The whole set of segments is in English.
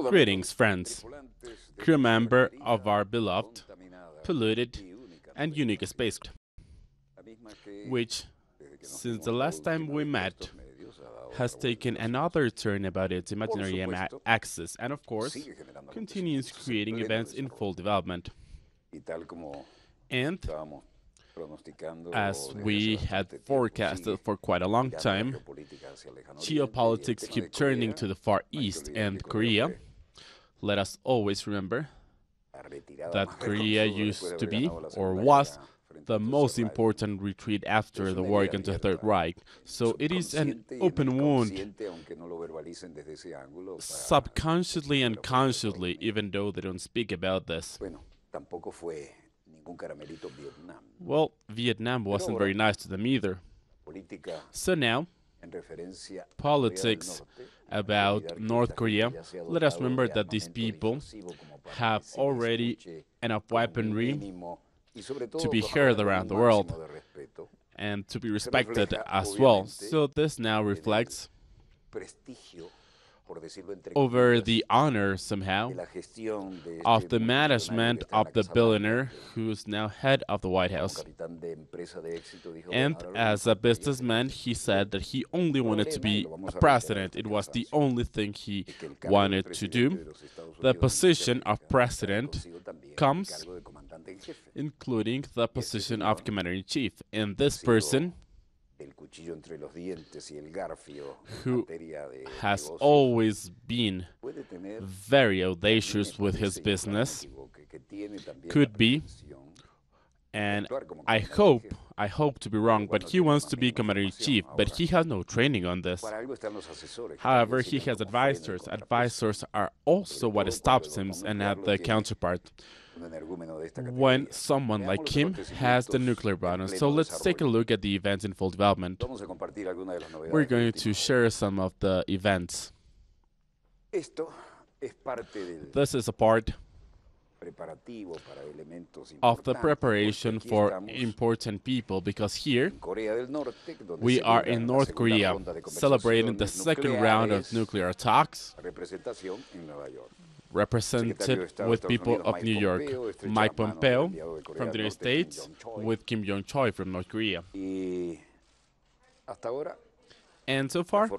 Greetings, friends. Crew member of our beloved, polluted, and unique spacecraft, which, since the last time we met, has taken another turn about its imaginary axis and, of course, continues creating events in full development. And as we had forecasted for quite a long time, geopolitics keep turning to the Far East and Korea. Let us always remember that Korea used to be, or was, the most important retreat after the war against the Third Reich. So it is an open wound, subconsciously and consciously, even though they don't speak about this. Well, Vietnam wasn't very nice to them either. So now, politics about North Korea, let us remember that these people have already enough weaponry to be heard around the world and to be respected as well. So this now reflects over the honor, somehow, of the management of the billionaire who's now head of the White House. And as a businessman, he said that he only wanted to be a president. It was the only thing he wanted to do. The position of president comes including the position of commander-in-chief. And this person, who has always been very audacious with his business, could be, and I hope to be wrong, but he wants to be commander-in-chief, but he has no training on this. However, he has advisors. Advisors are also what stops him and not the counterpart when someone like him has the nuclear weapon. So let's take a look at the events in full development. We're going to share some of the events. This is a part of the preparation for important people, because here we are in North Korea celebrating the second round of nuclear talks, represented with people of New York, Mike Pompeo from the United States, with Kim Jong-choi from North Korea. And so far,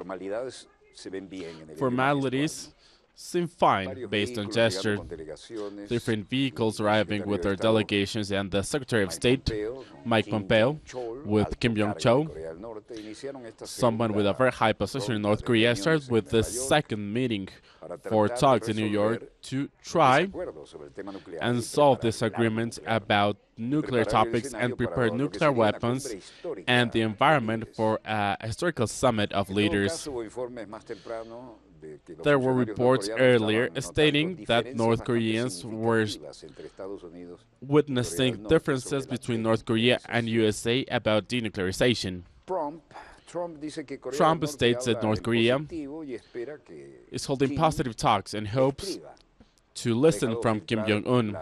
formalities seem fine based on gesture. Different vehicles arriving with their delegations, and the Secretary of State, Mike Pompeo, with Kim Jong-choi, someone with a very high position in North Korea, started with the second meeting for talks in New York to try and solve disagreements about nuclear topics and prepare nuclear weapons and the environment for a historical summit of leaders. There were reports earlier stating that North Koreans were witnessing differences between North Korea and USA about denuclearization. Trump states that North Korea is holding positive talks and hopes to listen from Kim Jong-un.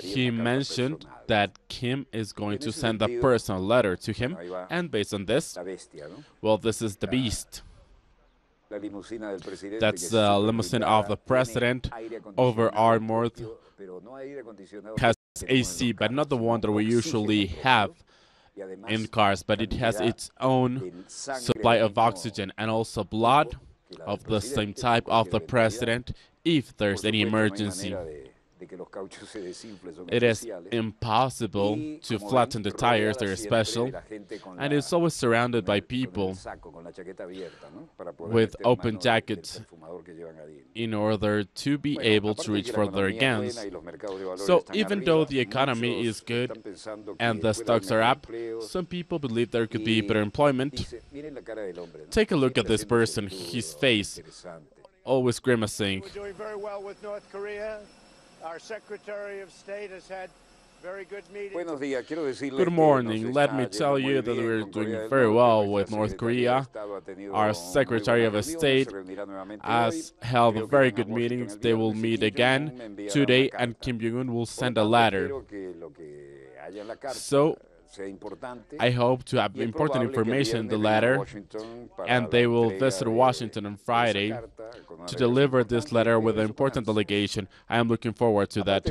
He mentioned that Kim is going to send a personal letter to him, and based on this, well, this is the beast. That's the limousine of the president, over-armored, has AC, but not the one that we usually have in cars, but it has its own supply of oxygen and also blood of the same type of the president if there's any emergency. It is impossible to flatten the tires, they're special, and it's always surrounded by people with open jackets in order to be able to reach for their guns. So even though the economy is good and the stocks are up, some people believe there could be better employment. Take a look at this person, his face, always grimacing. We're doing very well with North Korea. Our Secretary of State has had very good meetings. Good morning. Let me tell you that we're doing very well with North Korea. Our Secretary of State has held very good meetings. They will meet again today, and Kim Jong-un will send a letter. So I hope to have important information in the letter, and they will visit Washington on Friday to deliver this letter with an important delegation. I am looking forward to that.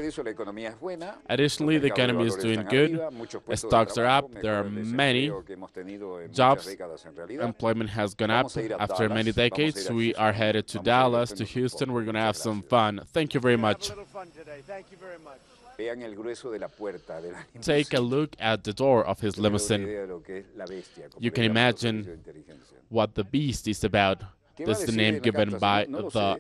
Additionally, the economy is doing good. Stocks are up. There are many jobs. Employment has gone up. After many decades, we are headed to Dallas, to Houston. We're going to have some fun. Thank you very much. Take a look at the door of his limousine. You can imagine what the beast is about. This is the name given by the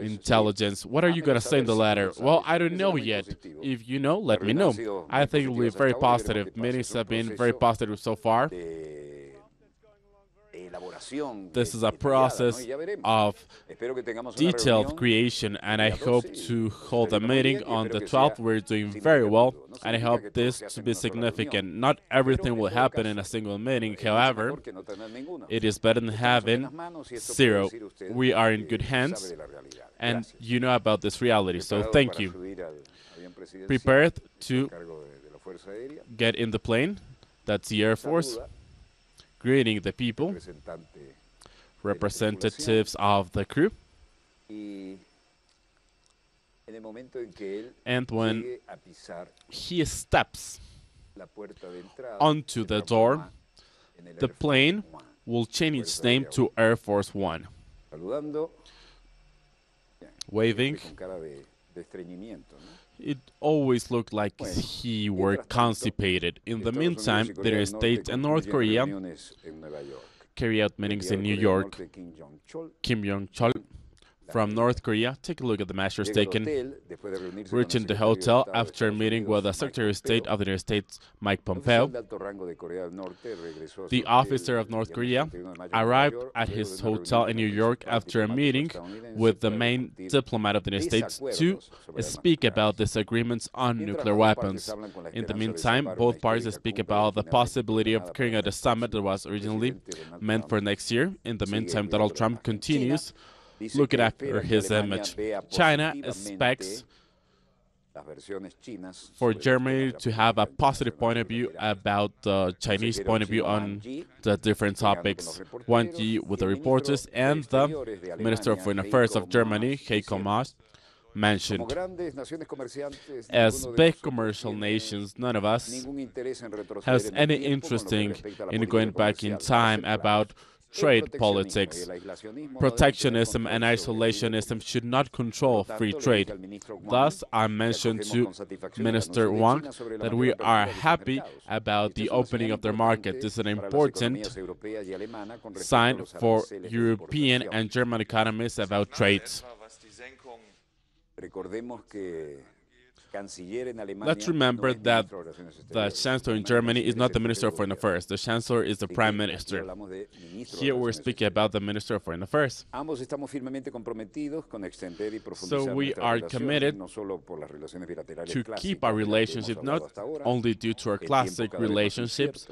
intelligence. What are you going to say in the letter? Well, I don't know yet. If you know, let me know. I think it will be very positive. Meetings have been very positive so far. This is a process of detailed creation, and I hope to hold a meeting on the 12th. We're doing very well, and I hope this to be significant. Not everything will happen in a single meeting, however, it is better than having zero. We are in good hands, and you know about this reality, so thank you. Prepared to get in the plane. That's the Air Force. Greeting the people, representatives of the crew, and when he steps onto the door, the plane will change its name to Air Force One. Waving. It always looked like he were constipated. In the meantime, the United States and North Korea carry out meetings in New York. Kim Jong-chol from North Korea, take a look at the measures taken. Reaching the hotel after a meeting with the Secretary of State of the United States, Mike Pompeo. The officer of North Korea arrived at his hotel in New York after a meeting with the main diplomat of the United States to speak about disagreements on nuclear weapons. In the meantime, both parties speak about the possibility of carrying out a summit that was originally meant for next year. In the meantime, Donald Trump continues looking after his image. China expects for Germany to have a positive point of view about the Chinese point of view on the different topics. Wang Yi with the reporters and the Minister of Foreign Affairs of Germany, Heiko Maas, mentioned. As big commercial nations, none of us has any interest in going back in time about trade politics. Protectionism and isolationism should not control free trade. Thus, I mentioned to Minister Wang that we are happy about the opening of their market. This is an important sign for European and German economies about trade. Let's remember that the Chancellor in Germany is not the Minister of Foreign Affairs. The Chancellor is the Prime Minister. Here we're speaking about the Minister of Foreign Affairs. So we are committed to keep our relationship, not only due to our classic relationships,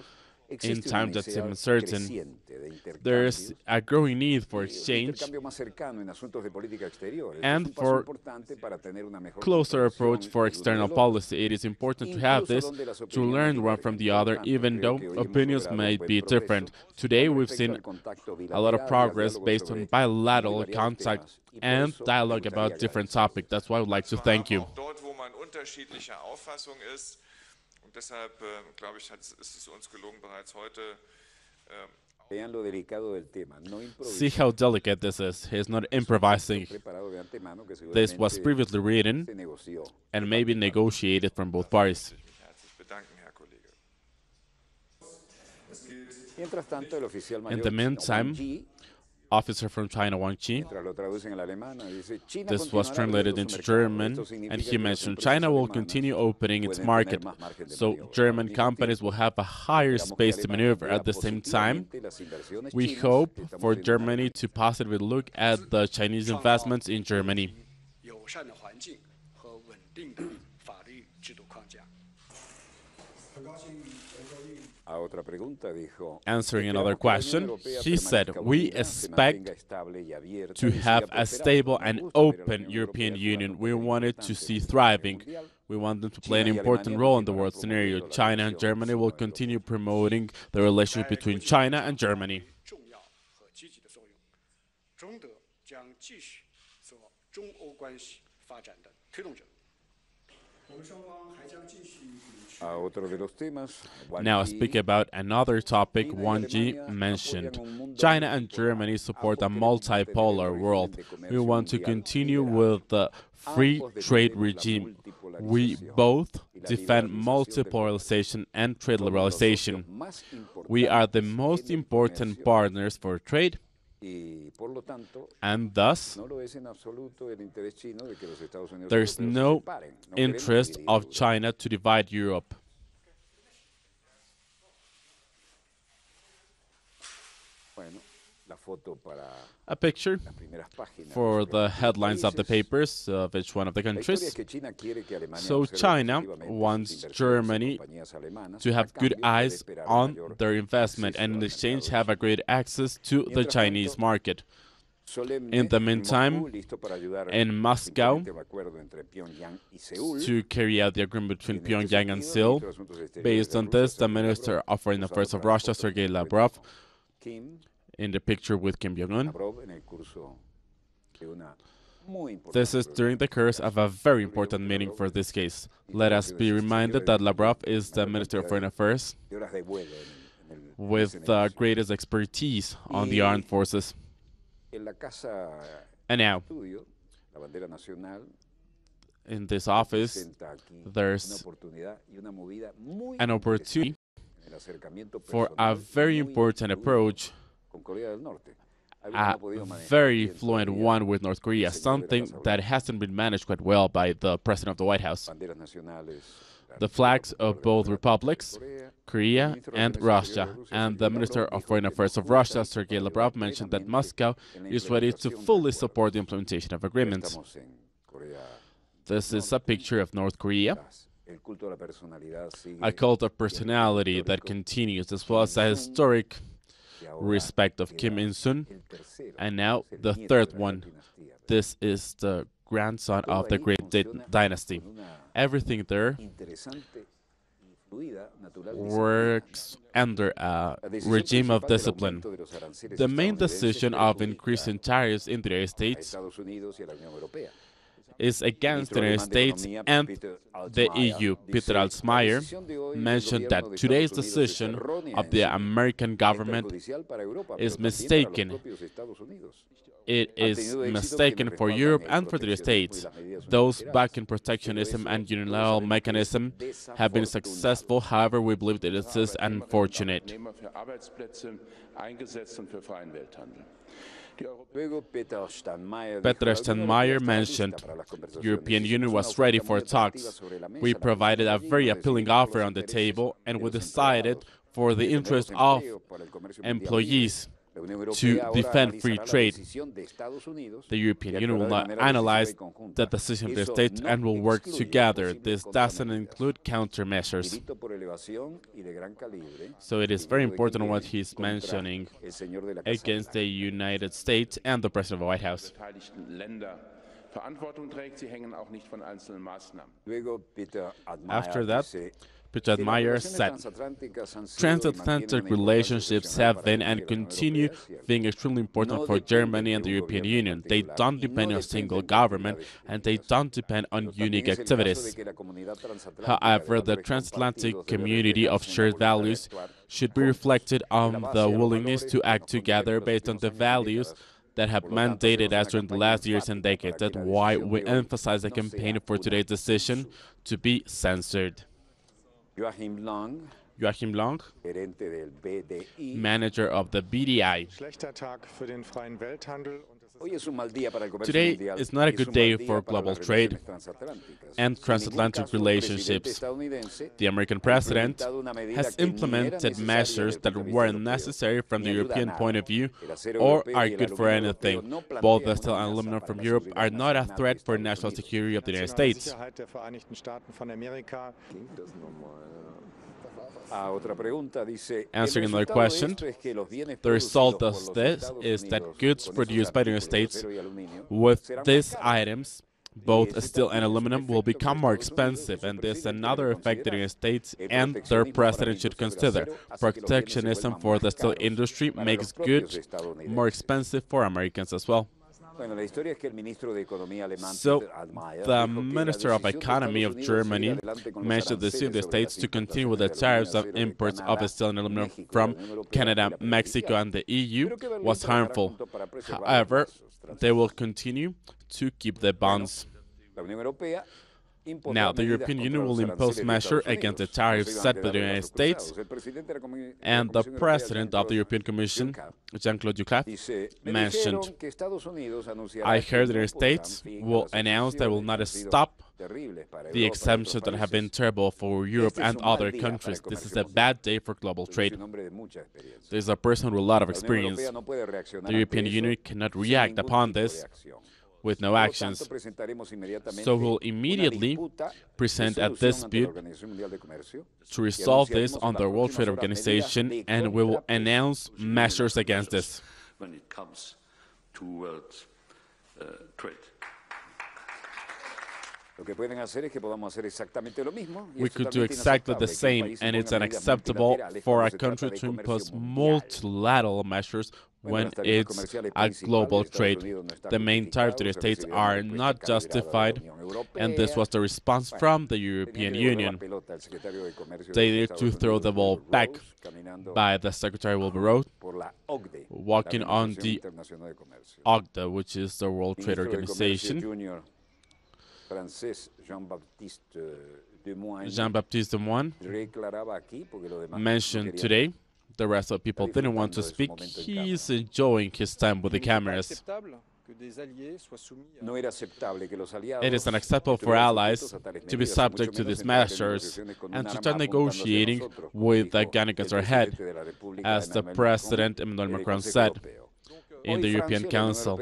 in times that seem uncertain. There is a growing need for exchange and for closer approach for external policy. It is important to have this, to learn one from the other, even though opinions may be different. Today, we've seen a lot of progress based on bilateral contact and dialogue about different topics. That's why I would like to thank you. Deshalb, glaube ich, ist es uns gelungen, bereits heute. See how delicate this is. He's not improvising. This was previously written and maybe negotiated from both parties. In the meantime, officer from China, Wang Yi. This was translated into German, and he mentioned China will continue opening its market, so German companies will have a higher space to maneuver. At the same time, we hope for Germany to positively look at the Chinese investments in Germany. Answering another question, he said, we expect to have a stable and open European Union. We wanted to see thriving. We want them to play an important role in the world scenario. China and Germany will continue promoting the relationship between China and Germany. Now, speak about another topic Wang Yi mentioned. China and Germany support a multipolar world. We want to continue with the free trade regime. We both defend multipolarization and trade liberalization. We are the most important partners for trade, and thus, there's no interest of China to divide Europe. A picture for the headlines of the papers of each one of the countries. So China wants Germany to have good eyes on their investment and in exchange have a great access to the Chinese market. In the meantime, in Moscow, to carry out the agreement between Pyongyang and Seoul, based on this, the Minister of Foreign Affairs of Russia, Sergei Lavrov, in the picture with Kim Jong-un. This is during the course of a very important meeting for this case. Let us be reminded that Lavrov is the Minister of Foreign Affairs with the greatest expertise on the armed forces. And now, in this office, there's an opportunity for a very important approach, a very fluent one with North Korea, something that hasn't been managed quite well by the President of the White House. The flags of both republics, Korea and Russia, and the Minister of Foreign Affairs of Russia, Sergei Lavrov, mentioned that Moscow is ready to fully support the implementation of agreements. This is a picture of North Korea, a cult of personality that continues, as well as a historic respect of Kim Il-sung, and now the third one. This is the grandson of the great dynasty. Everything there works under a regime of discipline. The main decision of increasing tariffs in the United States is against the United States and the EU. Peter Altmaier mentioned that today's decision of the American government is mistaken. It is mistaken for Europe and for the United States. Those backing protectionism and unilateral mechanism have been successful. However, we believe that it is unfortunate. Peter Steinmeier mentioned the European Union was ready for talks. We provided a very appealing offer on the table, and we decided for the interest of employees to defend free trade. The European Union will now analyze the decision of the States and will work together. This doesn't include countermeasures. So it is very important what he's mentioning against the United States and the President of the White House. After that, Peter Altmaier said, transatlantic relationships have been and continue being extremely important for Germany and the European Union. They don't depend on a single government, and they don't depend on unique activities. However, the transatlantic community of shared values should be reflected on the willingness to act together based on the values that have mandated us during the last years and decades. That's why we emphasize the campaign for today's decision to be censored. Joachim Long, manager of the BDI. Today is not a good day for global trade and transatlantic relationships. The American president has implemented measures that weren't necessary from the European point of view or are good for anything. Both the steel and aluminum from Europe are not a threat for national security of the United States. Answering another question, the result of this is that goods produced by the United States with these items both steel and aluminum will become more expensive, and this is another effect that the United States and their president should consider. Protectionism for the steel industry makes goods more expensive for Americans as well. So, the Minister of Economy of Germany mentioned the United States to continue with the tariffs of imports of steel and aluminum from Canada, Mexico, and the EU was harmful. However, they will continue to keep the bonds. Now, the European Union will impose measures against the tariffs set by the United States, and the President of the European Commission, Jean-Claude Juncker, mentioned, I heard the United States will announce that will not stop the exemptions that have been terrible for Europe and other countries. This is a bad day for global trade. This is a person with a lot of experience. The European Union cannot react upon this with no actions. So we'll immediately present a dispute to resolve this on the World Trade Organization, and we will announce measures against this. When it comes to world trade. We could do exactly the same, and it's unacceptable for a country to impose multilateral measures when it's a global trade. The main tariffs to the States are not justified, and this was the response from the European Union. They need to throw the ball back by the Secretary Wilbur Roth, walking on the OCDE, which is the World Trade Organization. Jean-Baptiste Demoine mentioned today. The rest of the people didn't want to speak. He's enjoying his time with the cameras. It is unacceptable for allies to be subject to these measures and to start negotiating with a gun against our head, as the President Emmanuel Macron said in the European Council.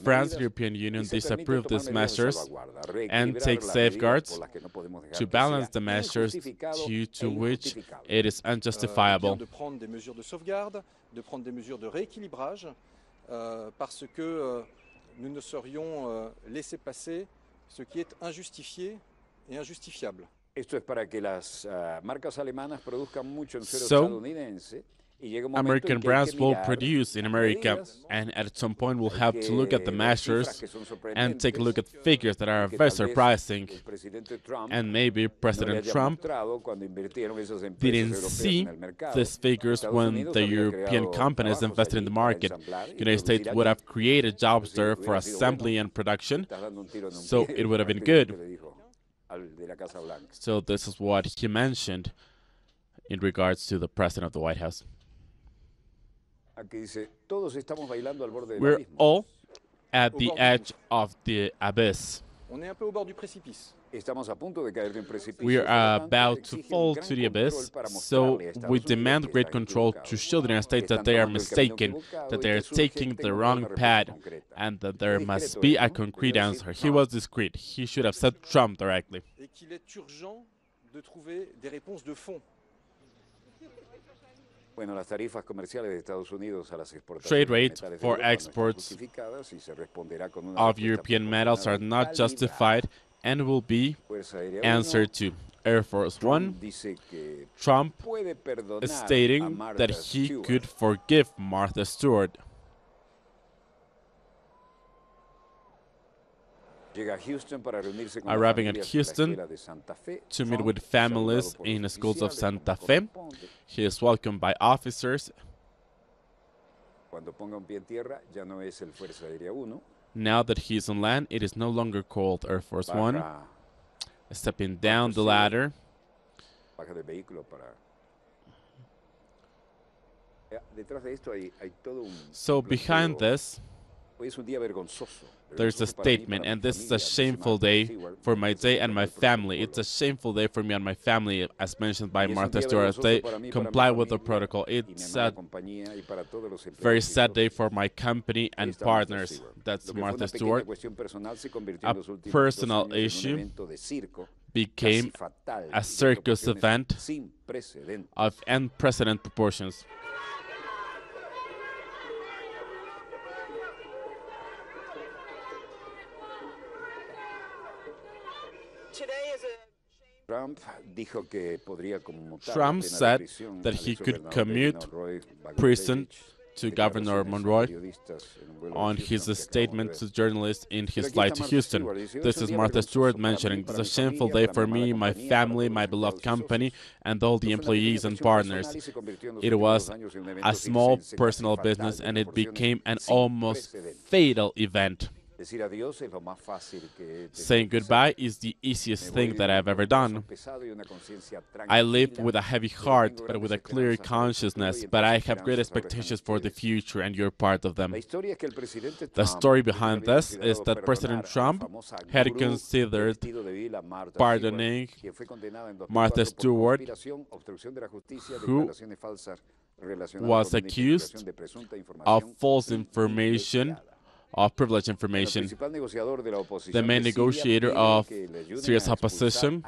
France and the European Union disapprove these measures and take safeguards to balance the measures due to which it is unjustifiable. Parce que nous ne saurions laisser passer ce qui est injustifié et injustifiable. Esto es para que las marcas alemanas produzcan mucho en suelo estadounidense. American brands will produce in America, and at some point we'll have to look at the measures and take a look at figures that are very surprising. And maybe President Trump didn't see these figures when the European companies invested in the market. The United States would have created jobs there for assembly and production, so it would have been good. So this is what he mentioned in regards to the President of the White House. We're all at the edge of the abyss. We are about to fall to the abyss, so we demand great control to show the United States that they are mistaken, that they are taking the wrong path, and that there must be a concrete answer. He was discreet. He should have said Trump directly. Trade rates for exports of European metals are not justified and will be answered to. Air Force One, Trump is stating that he could forgive Martha Stewart. Arriving at Houston to meet with families in the schools of Santa Fe. He is welcomed by officers. Now that he is on land, it is no longer called Air Force One. Stepping down the ladder. So behind this, there's a statement, and this is a shameful day for my day and my family. It's a shameful day for me and my family, as mentioned by Martha Stewart. They comply with the protocol. It's a very sad day for my company and partners. That's Martha Stewart. A personal issue became a circus event of unprecedented proportions. Trump said that he could commute prison to Governor Monroe on his statement to journalists in his flight to Houston. This is Martha Stewart mentioning, "This is a shameful day for me, my family, my beloved company, and all the employees and partners. It was a small personal business and it became an almost fatal event. Saying goodbye is the easiest thing that I've ever done. I live with a heavy heart, but with a clear consciousness, but I have great expectations for the future, and you're part of them." The story behind this is that President Trump had considered pardoning Martha Stewart, who was accused of false information, of privileged information. The main negotiator of Syria's opposition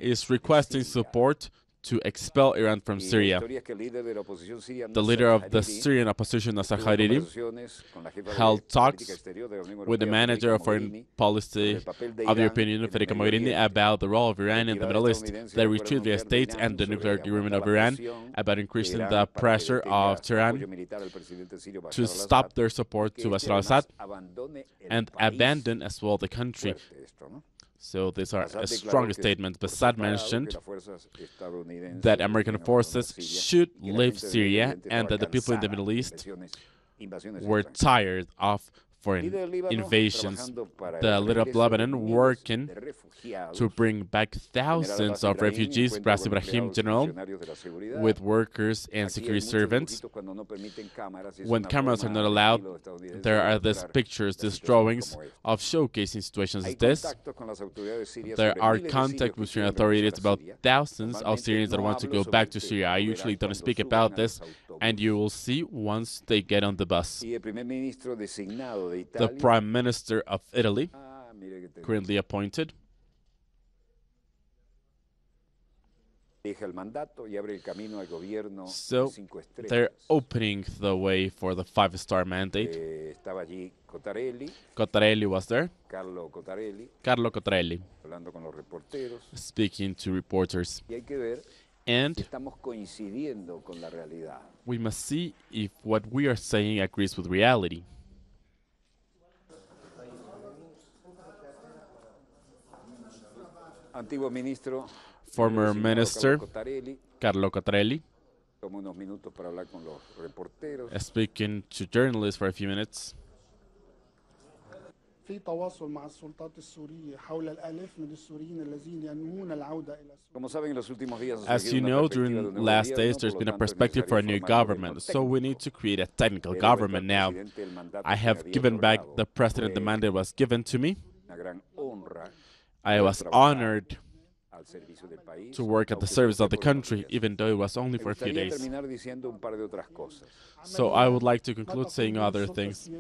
is requesting support to expel Iran from Syria. The leader of the Syrian opposition, Nasser Hariri, held talks with the manager of foreign policy of the European Union, Federica Mogherini, about the role of Iran in the Middle East, the retreat of the States and the nuclear agreement of Iran, about increasing the pressure of Tehran to stop their support to Bashar al-Assad and abandon as well the country. So these are strong statements. Assad mentioned that American forces should leave Syria and that the people in the Middle East were tired of foreign invasions. The leader of Lebanon working to bring back thousands of refugees, Bras Ibrahim General, with workers and security servants. When cameras are not allowed, there are these pictures, these drawings of showcasing situations like this. There are contacts with Syrian authorities about thousands of Syrians that want to go back to Syria. I usually don't speak about this, and you will see once they get on the bus. The Prime Minister of Italy, currently appointed, so they're opening the way for the 5-star mandate. Cottarelli was there. Carlo Cottarelli, speaking to reporters. And we must see if what we are saying agrees with reality. Former Minister Carlo Cottarelli, speaking to journalists for a few minutes. As you know, during last days, there's been a perspective for a new government, so we need to create a technical government now. I have given back the president the mandate was given to me. I was honored to work at the service of the country, even though it was only for a few days. So I would like to conclude saying other things.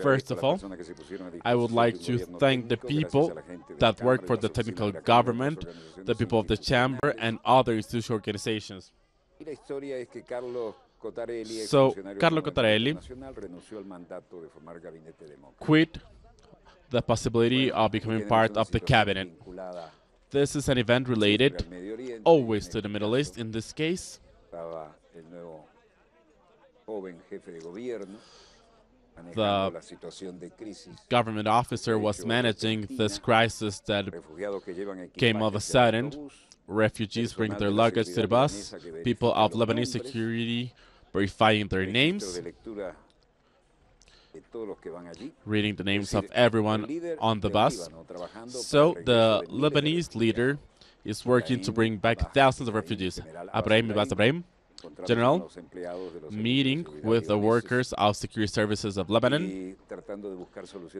First of all, I would like to thank the people that work for the technical government, the people of the chamber, and other institutional organizations. So, Carlo Cottarelli quit the possibility of becoming part of the cabinet. This is an event related always to the Middle East. In this case, the government officer was managing this crisis that came all of a sudden. Refugees bring their luggage to the bus, people of Lebanese security verifying their names, reading the names of everyone on the bus. So the Lebanese leader is working to bring back thousands of refugees. Ibrahim General, meeting with the workers of security services of Lebanon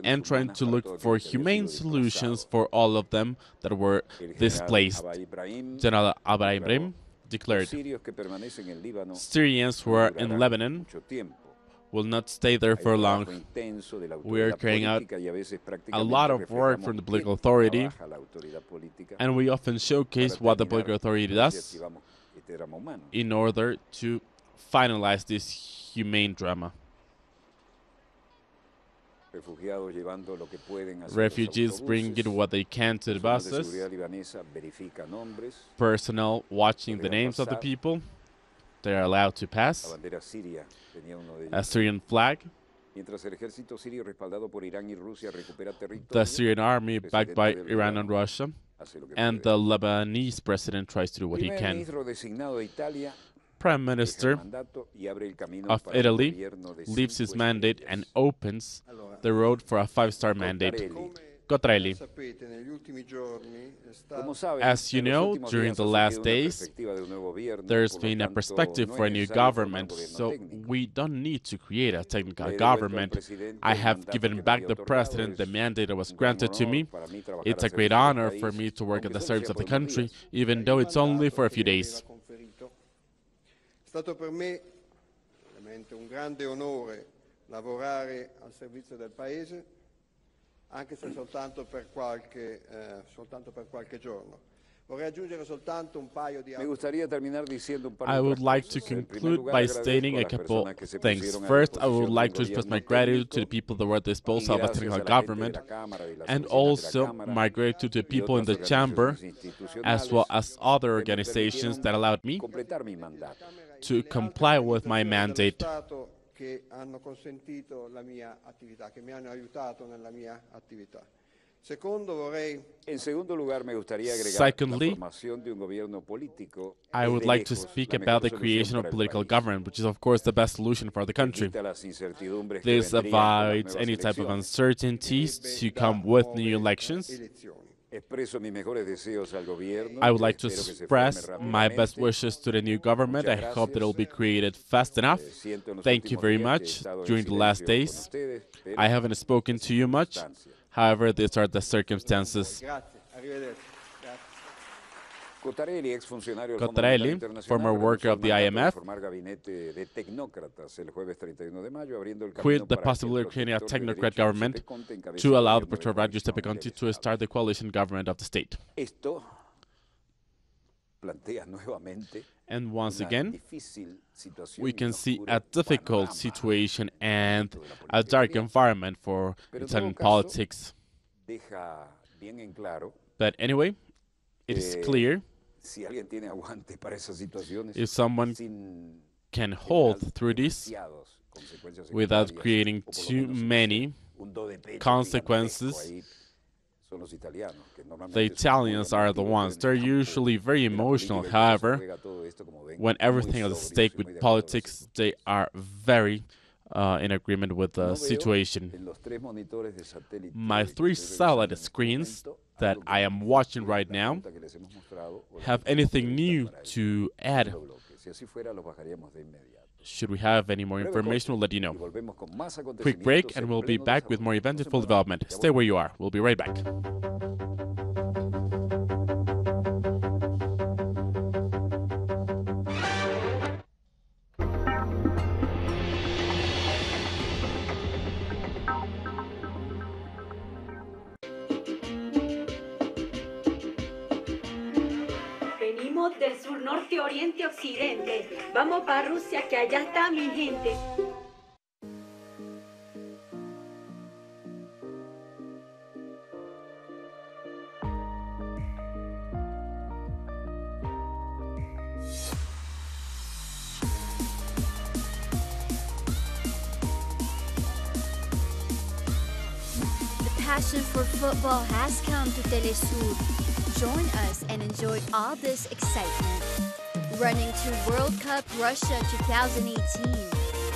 and trying to look for humane solutions for all of them that were displaced. General Ibrahim declared, Syrians who are in Lebanon will not stay there for long. We are carrying out a lot of work from the political authority, and we often showcase what the political authority does in order to finalize this humane drama. Refugees bringing what they can to the buses. Personnel watching the names of the people. They are allowed to pass. A Syrian flag. The Syrian army, backed by Iran and Russia. And the Lebanese president tries to do what he can. Prime Minister of Italy leaves his mandate and opens the road for a 5-star mandate. Cottarelli. As you know, during the last days, there's been a perspective for a new government, so we don't need to create a technical government. I have given back the president the mandate that was granted to me. It's a great honor for me to work at the service of the country, even though it's only for a few days. È stato per me veramente un grande onore lavorare al servizio del Paese, anche se soltanto per qualche giorno. Vorrei aggiungere soltanto un paio di Me gustaría terminar diciendo un par de I would like to conclude by stating a couple things. First, I would like to express my gratitude to the people that were at the disposal of a technical government, and also my gratitude to the people in the chamber, as well as other organizations that allowed me to comply with my mandate. che hanno consentito la mia attività, che mi hanno aiutato nella mia attività. En segundo lugar, me gustaría agregar Secondly, la formación de un gobierno político. I would like to speak about the creation of political government, which is, of course, the best solution for the country. This avoids any type of uncertainties to come with new elections. I would like to express my best wishes to the new government. I hope that it will be created fast enough. Thank you very much. During the last days, I haven't spoken to you much. However, these are the circumstances. Cottarelli, former worker of the IMF, quit the possibility of creating a technocrat government to allow the President Giuseppe Conte to start the coalition government of the state. And once again, we can see a difficult situation and a dark environment for Italian politics. But anyway, it is clear if someone can hold through this without creating too many consequences, the Italians are the ones. They're usually very emotional. However, when everything is at stake with politics, they are very in agreement with the situation. My 3 satellite screens that I am watching right now have anything new to add. Should we have any more information, we'll let you know. Quick break, and we'll be back with more eventful development. Stay where you are. We'll be right back. Del sur, norte, oriente, occidente. Vamos para Rusia, que allá está mi gente. The passion for football has come to Telesur. Join us and enjoy all this excitement. Running to World Cup Russia 2018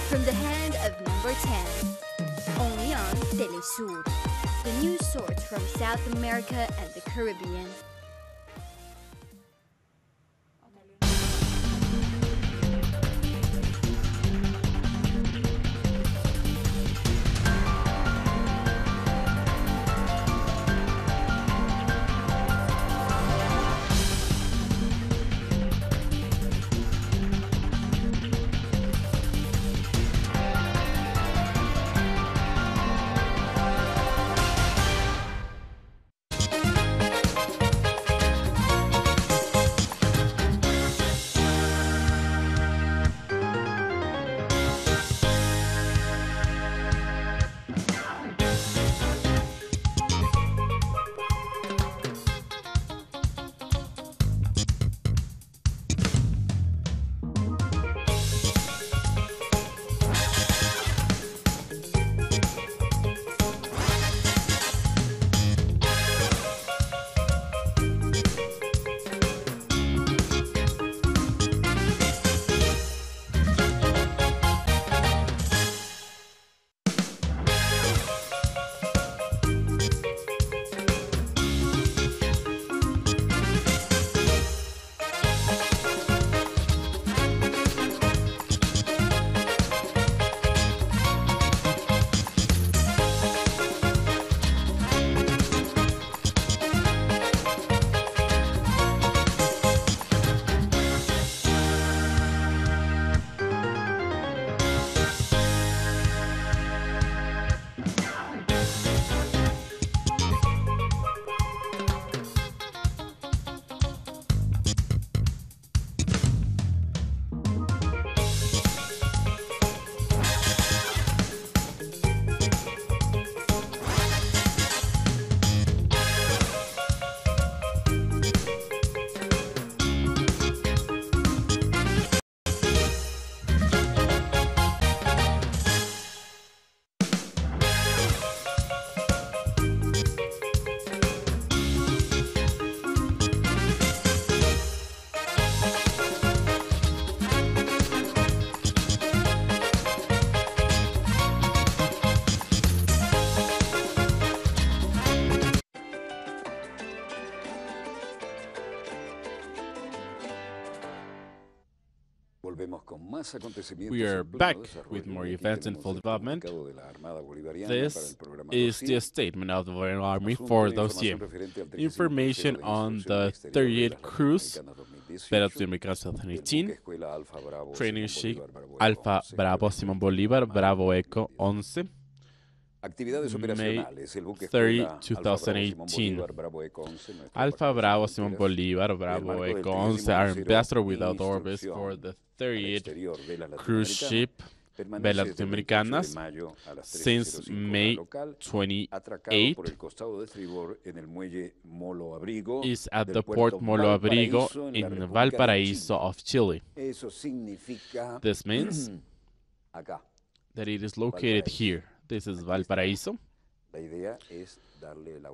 from the hand of number 10. Only on Telesur, the news source from South America and the Caribbean. We are back with more events in full development. This is the statement of the Bolivian Army for Dossier. Information on the 38th cruise, Venezuelan 2018, training ship Alfa Bravo Simón Bolívar, Bravo Eco 11, May 30, 2018. Alfa Bravo Simón Bolívar, Bravo Eco 11 are ambassador without orbits for the 38th cruise ship Velas Latinoamericanas since May 28 is at the Port Molo Abrigo in Valparaíso of Chile. This means that it is located here. This is Valparaíso.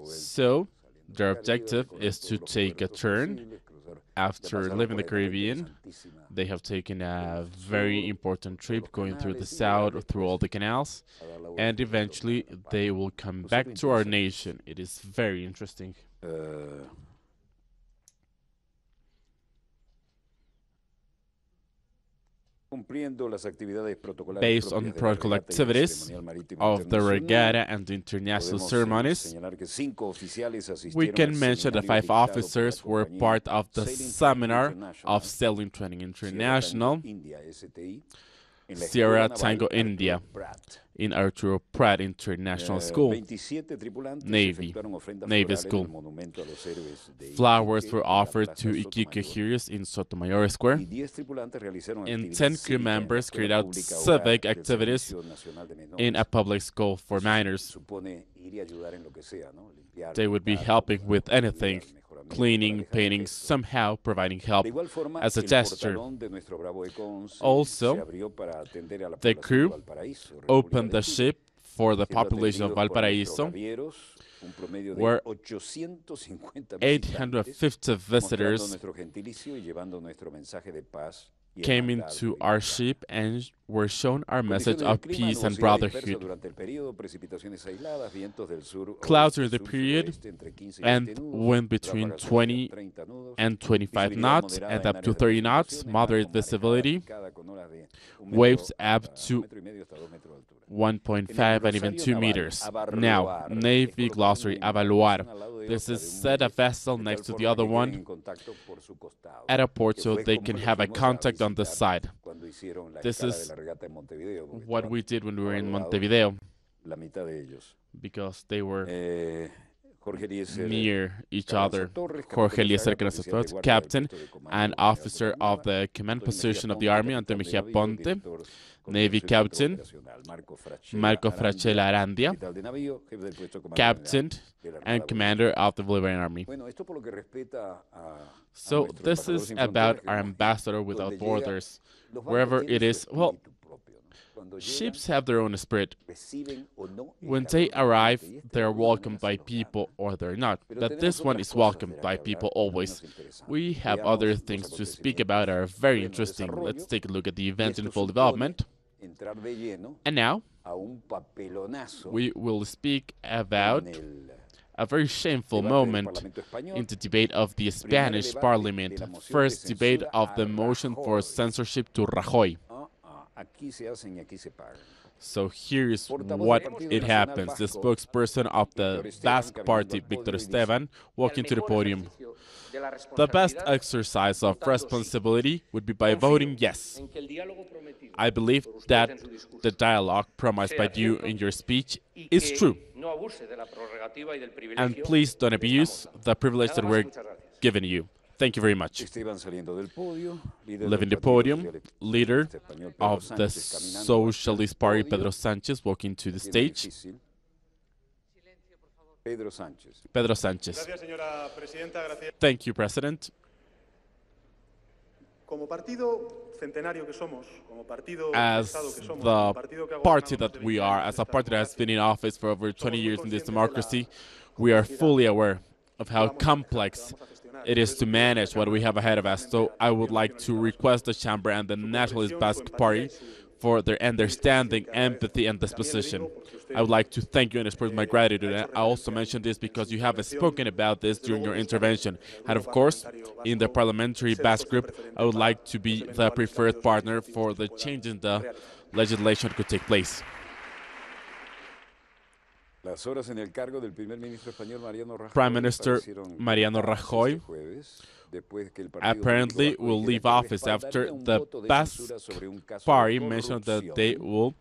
So their objective is to take a turn. After leaving the Caribbean, they have taken a very important trip going through the south, through all the canals, and eventually they will come back to our nation. It is very interesting. Based on protocol activities of the regatta and the international ceremonies, we can mention that 5 officers were part of the seminar of Sailing Training International, Sierra Tango, India, in Arturo Prat International School, Navy School. Flowers were offered to Iquique heroes in Sotomayor Square, and 10 crew members carried out civic activities in a public school for minors. They would be helping with anything, cleaning, painting, somehow providing help as a gesture. Also, the crew opened the ship for the population of Valparaíso, where 850 visitors came into our ship and were shown our message of peace and brotherhood. Clouds during the period and wind between 20 and 25 knots and up to 30 knots, moderate visibility, waves up to 1.5 and even 2 meters. Now, Navy glossary, evaluar. This is set a vessel next to the other one at a port so they can have a contact on the side. This is what we did when we were in Montevideo, because they were near each other. Jorge Eliezer Torres, captain and officer of the command position of the Army, Antonio Mejia Ponte, Navy captain, Marco Frachela Arandia, captain and commander of the Bolivarian Army. So this is about our ambassador without borders. Wherever it is, well, ships have their own spirit. When they arrive, they're welcomed by people or they're not. But this one is welcomed by people always. We have other things to speak about that are very interesting. Let's take a look at the event in full development. And now, we will speak about a very shameful moment in the debate of the Spanish Parliament. First debate of the motion for censorship to Rajoy. So here is what it happens. The spokesperson of the Basque Party, Victor Esteban, walking to the podium. The best exercise of responsibility would be by voting yes. I believe that the dialogue promised by you in your speech is true. And please don't abuse the privilege that we're giving you. Thank you very much. Leaving the podium, leader of the Socialist Party, Pedro Sanchez, walking to the stage. Pedro Sanchez. Thank you, President. As the party that we are, as a party that has been in office for over 20 years in this democracy, we are fully aware of how complex it is to manage what we have ahead of us. So I would like to request the Chamber and the Nationalist Basque Party for their understanding, empathy, and disposition. I would like to thank you and express my gratitude. And I also mention this because you have spoken about this during your intervention. And of course, in the parliamentary Basque group, I would like to be the preferred partner for the change in the legislation that could take place. Prime Minister Mariano Rajoy apparently will leave office after the Basque Party mentioned that they will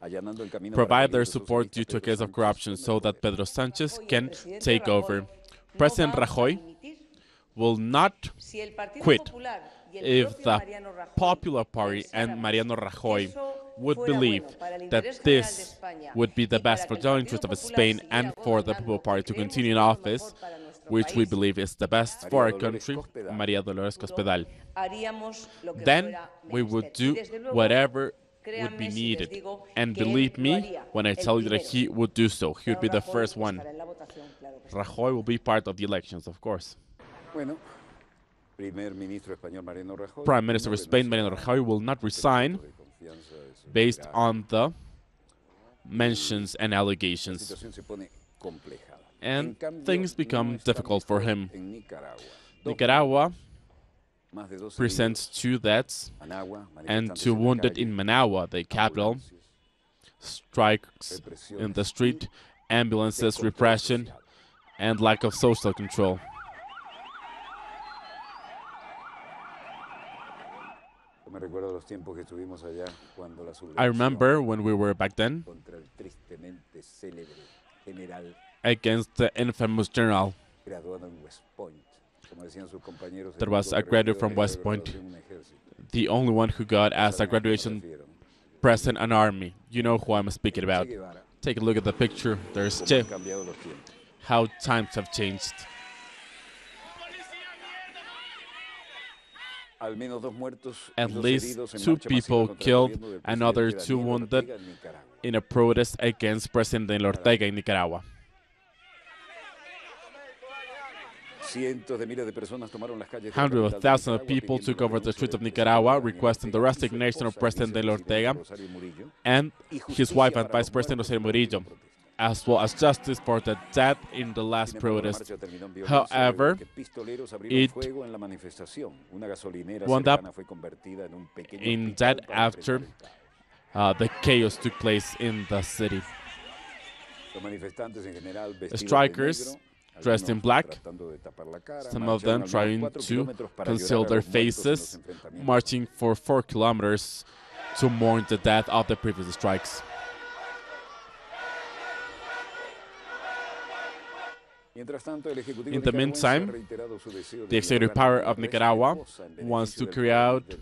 provide their support due to a case of corruption so that Pedro Sanchez can take over. President Rajoy will not quit if the Popular Party and Mariano Rajoy would believe that this would be the best for the interest of Spain and for the Popular Party to continue in office, which we believe is the best for our country, María Dolores Cospedal. Then we would do whatever would be needed. And believe me when I tell you that he would do so. He would be the first one. Rajoy will be part of the elections, of course. Prime Minister of Spain, Mariano Rajoy, will not resign based on the mentions and allegations. And things become difficult for him. Nicaragua presents 2 deaths and 2 wounded in Managua, the capital. Strikes in the street, ambulances, repression, and lack of social control. I remember when we were back then against the infamous general that was a graduate from West Point, the only one who got as a graduation present an army. You know who I'm speaking about. Take a look at the picture. There's Che. How times have changed. At least 2 people killed, another 2 wounded in a protest against President Ortega in Nicaragua. Hundreds of thousands of people took over the streets of Nicaragua requesting the resignation of President Ortega and his wife and Vice President Rosario Murillo, as well as justice for the death in the last protest. However, it wound up in death after the chaos took place in the city. The strikers, dressed in black, some of them trying to conceal their faces, marching for 4 kilometers to mourn the death of the previous strikes. In the meantime, the executive power of Nicaragua wants to carry out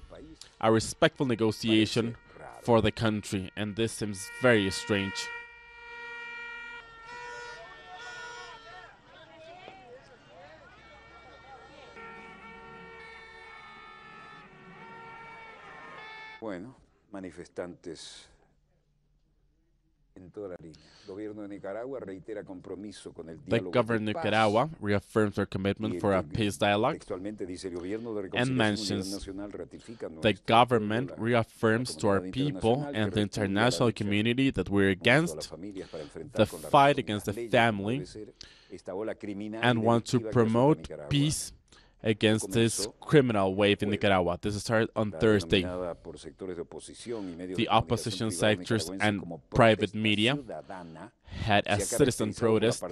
a respectful negotiation for the country, and this seems very strange. The government of Nicaragua reaffirms their commitment for a peace dialogue and mentions the government reaffirms to our people and the international community that we're against the fight against the family and want to promote peace against this criminal wave in Nicaragua. This started on Thursday. The opposition sectors and private media had a citizen protest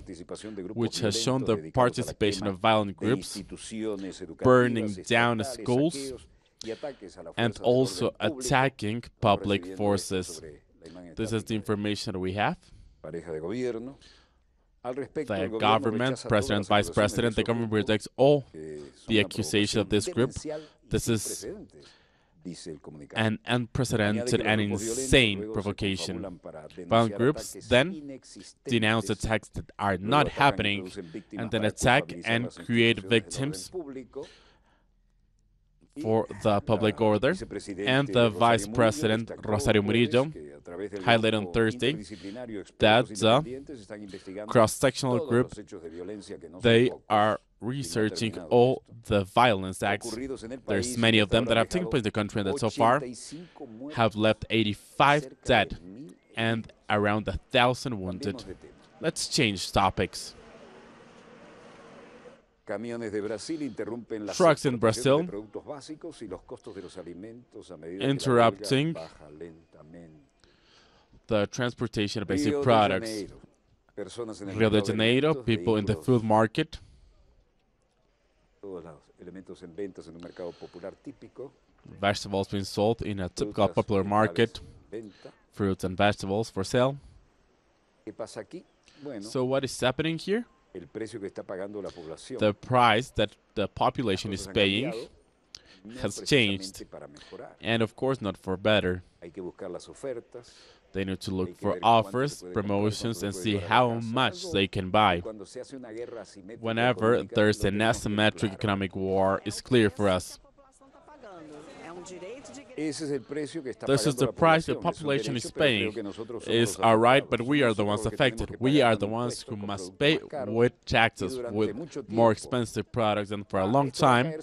which has shown the participation of violent groups, burning down schools, and also attacking public forces. This is the information that we have. The government, president, vice president, the government rejects all the accusation of this group. This is an unprecedented and insane provocation. Violent groups then denounce attacks that are not happening and then attack and create victims for the public order, and the Vice President, Rosario Murillo, highlighted on Thursday that the cross-sectional group, they are researching all the violence acts. There's many of them that have taken place in the country and that so far have left 85 dead and around 1,000 wounded. Let's change topics. Trucks in Brazil interrupting the transportation of basic products. Rio de Janeiro, people in the food market. Vegetables being sold in a typical popular market. Fruits and vegetables for sale. So what is happening here? The price that the population is paying has changed, and of course not for better. They need to look for offers, promotions, and see how much they can buy. Whenever there's an asymmetric economic war, it's clear for us. This is the price the population is paying. It's our right, but we are the ones affected. We are the ones who must pay with taxes, with more expensive products, and for a long time,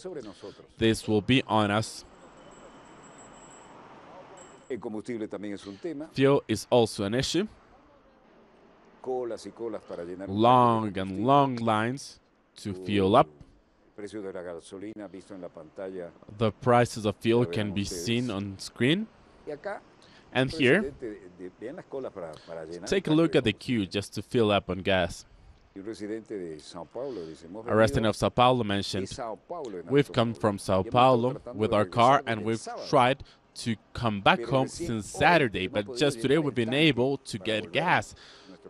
this will be on us. Fuel is also an issue. Long and long lines to fuel up. The prices of fuel can be seen on screen. And here, take a look at the queue just to fill up on gas. A resident of Sao Paulo mentioned, we've come from Sao Paulo with our car and we've tried to come back home since Saturday, but just today we've been able to get gas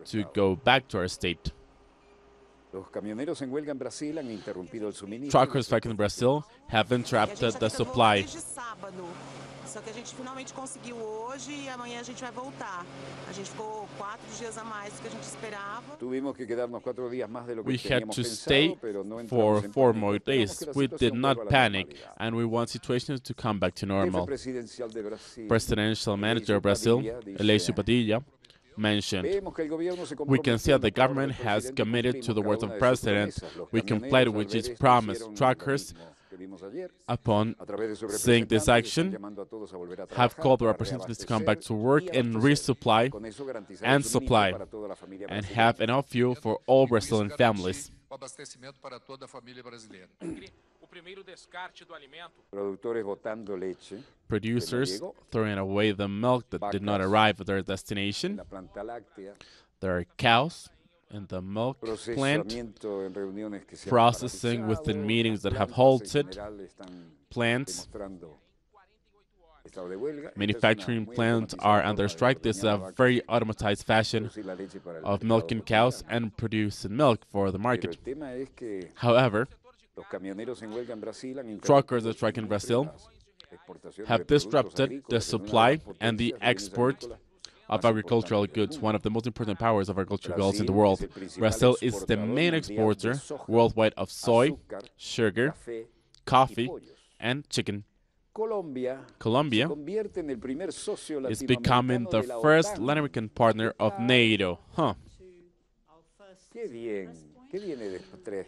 to go back to our state. Truckers back in Brazil have interrupted the supply. We had to stay for 4 more days. We did not panic, and we want situations to come back to normal. Presidential manager of Brazil, Eleucio Padilla, mentioned, we can see that the government has committed to the words of the president. We complied with its promise. Truckers, upon seeing this action, have called the representatives to come back to work and resupply and supply and have enough fuel for all Brazilian families. Producers throwing away the milk that did not arrive at their destination. There are cows in the milk plant, processing within meetings that have halted, plants, manufacturing plants are under strike. This is a very automatized fashion of milking cows and producing milk for the market. However, truckers that strike in Brazil have disrupted the supply and the export of agricultural goods, one of the most important powers of agricultural goods in the world. Brazil is the main exporter worldwide of soy, sugar, coffee, and chicken. Colombia is becoming the first Latin American partner of NATO.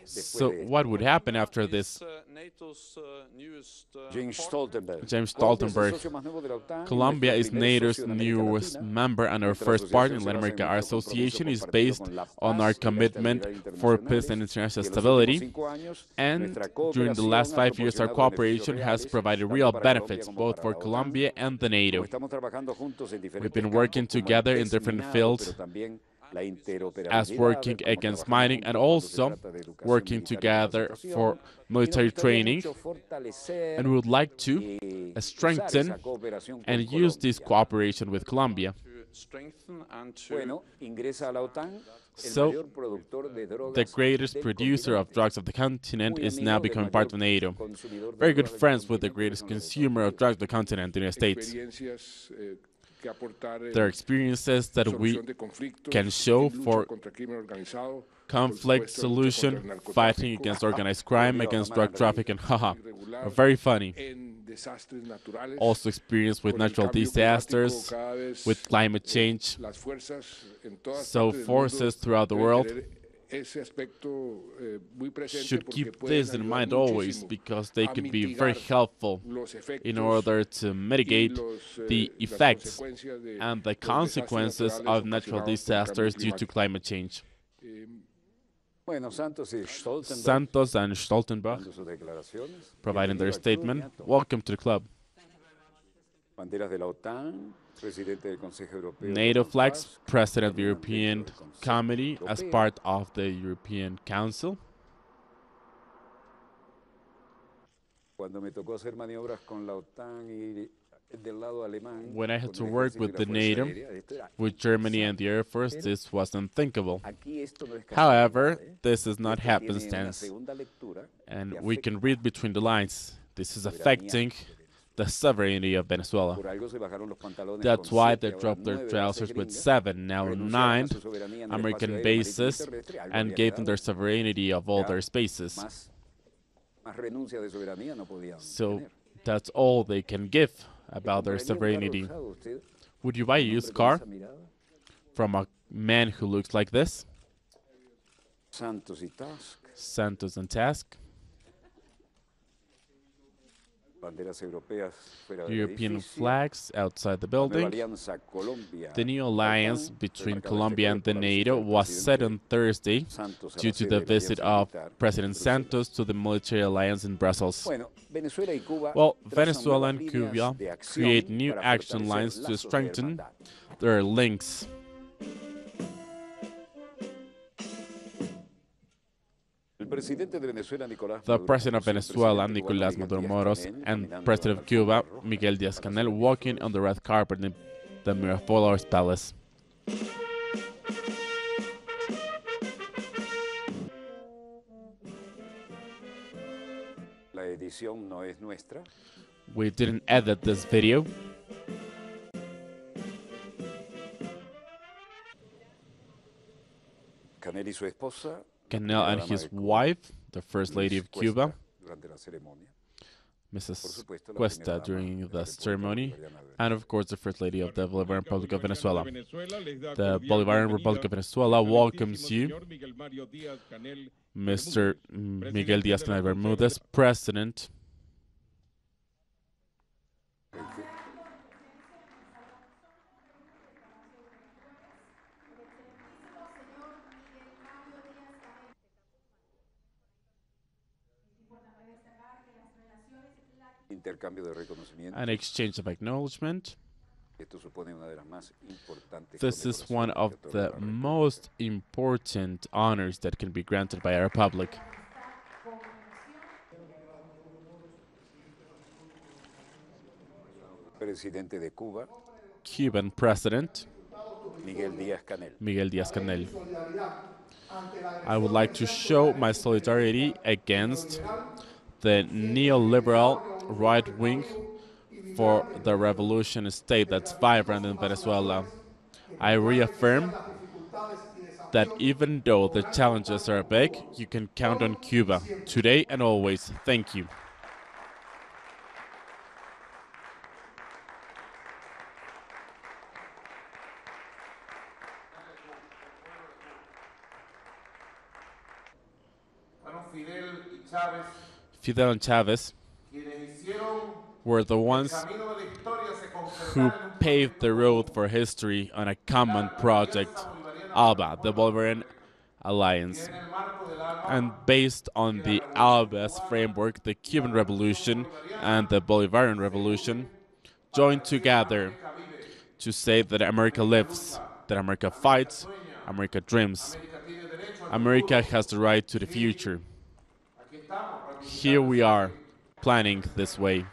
So what would happen after this? James Stoltenberg. Colombia is NATO's newest member and our first partner in Latin America. Our association is based on our commitment for peace and international stability. And during the last 5 years, our cooperation has provided real benefits, both for Colombia and the NATO. We've been working together in different fields, as working against mining and also working together for military training, and we would like to strengthen and use this cooperation with Colombia. So, the greatest producer of drugs of the continent is now becoming part of NATO. Very good friends with the greatest consumer of drugs of the continent, the United States. their experiences that we can show for conflict solution, fighting against organized crime, against drug trafficking. Haha, very funny. Also experience with natural disasters, with climate change. So forces throughout the world should keep this in mind always, because they could be very helpful in order to mitigate the effects and the consequences of natural disasters due to climate change. Santos and Stoltenberg providing their statement. Welcome to the club. NATO flags, President of the European Committee as part of the European Council. When I had to work with the NATO, with Germany and the Air Force, this was unthinkable. However, this is not happenstance, and we can read between the lines. This is affecting the sovereignty of Venezuela. That's why they dropped their trousers with 7, now 9 American bases and gave them their sovereignty of all their spaces. So that's all they can give about their sovereignty. Would you buy a used car from a man who looks like this? Santos and Task. European flags outside the building. The new alliance between Colombia and the NATO was set on Thursday due to the visit of President Santos to the military alliance in Brussels. Well, Venezuela and Cuba create new action lines to strengthen their links. The President of Venezuela, Nicolás Maduro Moros, and President of Cuba, Miguel Díaz-Canel, walking on the red carpet in the Miraflores Palace. We didn't edit this video. Canel and his wife, the First Lady of Cuba, Mrs. Cuesta, during the ceremony, and of course the First Lady of the Bolivarian Republic of Venezuela. The Bolivarian Republic of Venezuela welcomes you, Mr. Miguel Díaz-Canel Bermúdez, President. An exchange of acknowledgement. This is one of the most important honors that can be granted by our republic. Cuban President Miguel Díaz-Canel. I would like to show my solidarity against the neoliberal right wing for the revolution state that's vibrant in Venezuela. I reaffirm that even though the challenges are big, you can count on Cuba, today and always. Thank you. Fidel and Chavez were the ones who paved the road for history on a common project, ALBA, the Bolivarian Alliance. And based on the ALBA's framework, the Cuban Revolution and the Bolivarian Revolution joined together to say that America lives, that America fights, America dreams. America has the right to the future. Here we are, planning this way.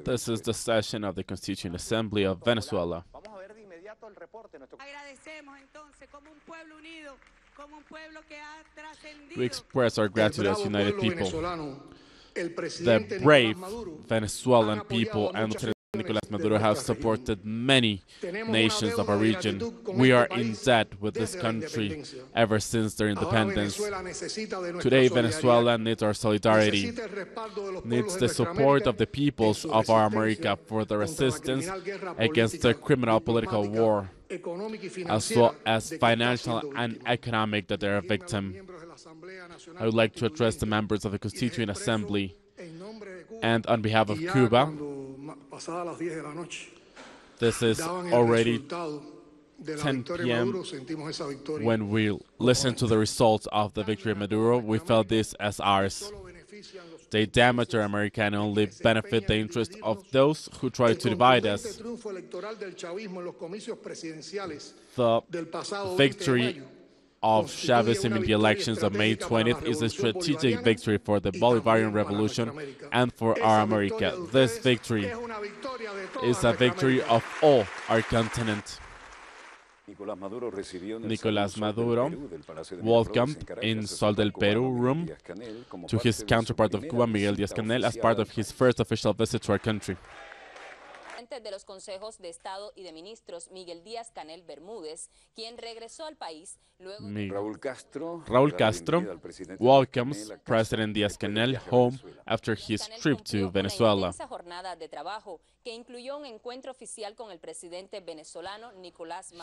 This is the session of the Constituent Assembly of Venezuela. We express our gratitude as united people. The brave Venezuelan people and President Nicolás Maduro have supported many nations of our region. We are in debt with this country ever since their independence. Today, Venezuela needs our solidarity, needs the support of the peoples of our America for the resistance against the criminal political war, as well as financial and economic that they're a victim. I would like to address the members of the Constituent Assembly and on behalf of Cuba. This is already 10 p.m. When we listened to the results of the victory of Maduro, we felt this as ours. They damage our America and only benefit the interest of those who try to divide us. The victory of Chavism in the elections of May 20th is a strategic victory for the Bolivarian Revolution and for our America. This victory is a victory of all our continent. Nicolás Maduro welcomed in Sol del Perú room to his counterpart of Cuba, Miguel Díaz-Canel, as part of his first official visit to our country. De los consejos de Estado y de Ministros, Miguel Díaz-Canel Bermúdez, quien regresó al país luego Raúl Castro welcomes President Díaz-Canel home after his trip to Venezuela.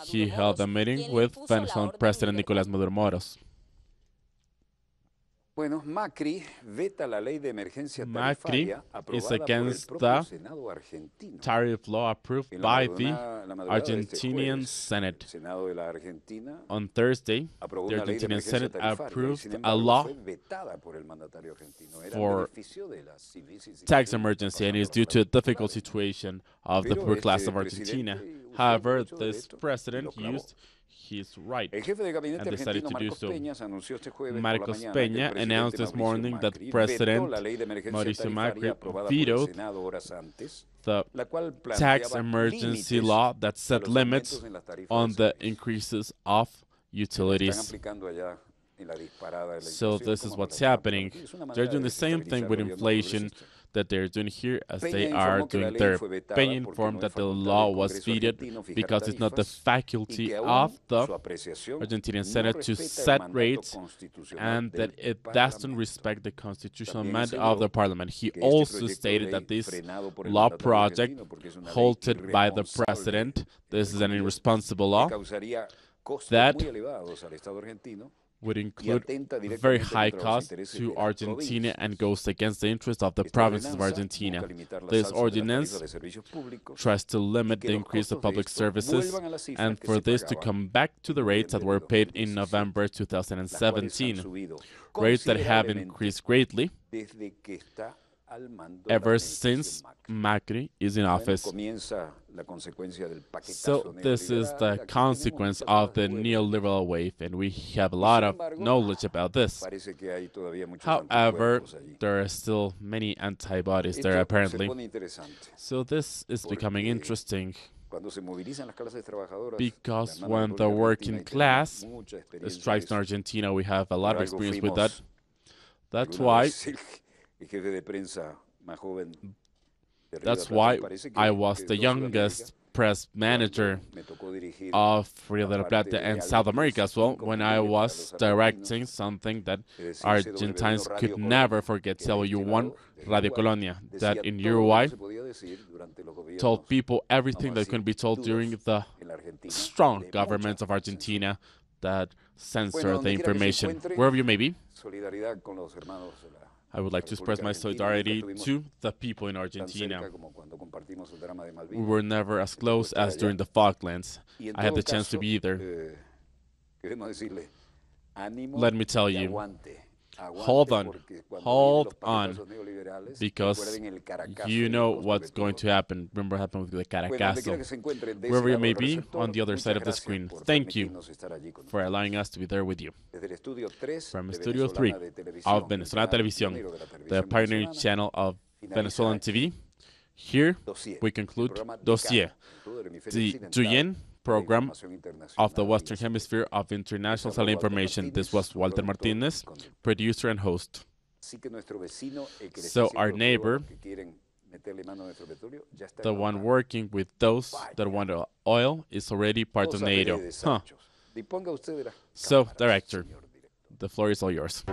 He held a meeting with Venezuelan President Nicolás Maduro Moros. Macri is against the tariff law approved by the Argentinian Senate. On Thursday, the Argentinian Senate approved a law for tax emergency, and it is due to a difficult situation of the poor class of Argentina. However, this president used his right and decided to do so. Marcos Peña announced this morning that President Mauricio Macri vetoed the tax emergency law that set limits on the increases of utilities. So this is what's happening. They're doing the same thing with inflation that they're doing here as they are doing there. Peña informed that the law was vetoed because it's not the faculty of the Argentinian Senate to set rates and that it doesn't respect the constitutional mandate of the parliament. He also stated that this law project, halted by the president, this is an irresponsible law, that would include very high costs to Argentina and goes against the interest of the provinces of Argentina. This ordinance tries to limit the increase of public services and for this to come back to the rates that were paid in November 2017, rates that have increased greatly ever since Macri is in office. So this is the consequence of the neoliberal wave, and we have a lot of knowledge about this. However, there are still many antibodies there, apparently. So this is becoming interesting, because when the working class strikes in Argentina, we have a lot of experience with that. That's why I was the youngest press manager of Rio de la Plata and South America as well, when I was directing something that Argentines could never forget, CW1 Radio Colonia, that in Uruguay told people everything that couldn't be told during the strong governments of Argentina that censor the information, wherever you may be. I would like to express my solidarity to the people in Argentina. We were never as close as during the Falklands. I had the chance to be there. Let me tell you, Hold on, because you know what's going to happen. Remember what happened with the Caracazo. Wherever you may be on the other side of the screen, thank you for allowing us to be there with you. From Studio 3 of Venezuelan Televisión, the pioneering channel of Venezuelan TV, here we conclude Dossier, the Juyen program of the Western Hemisphere of International Satellite Information. This was Walter Martinez, producer and host. So our neighbor, the one working with those that want oil, is already part of NATO. Huh. So, director, the floor is all yours.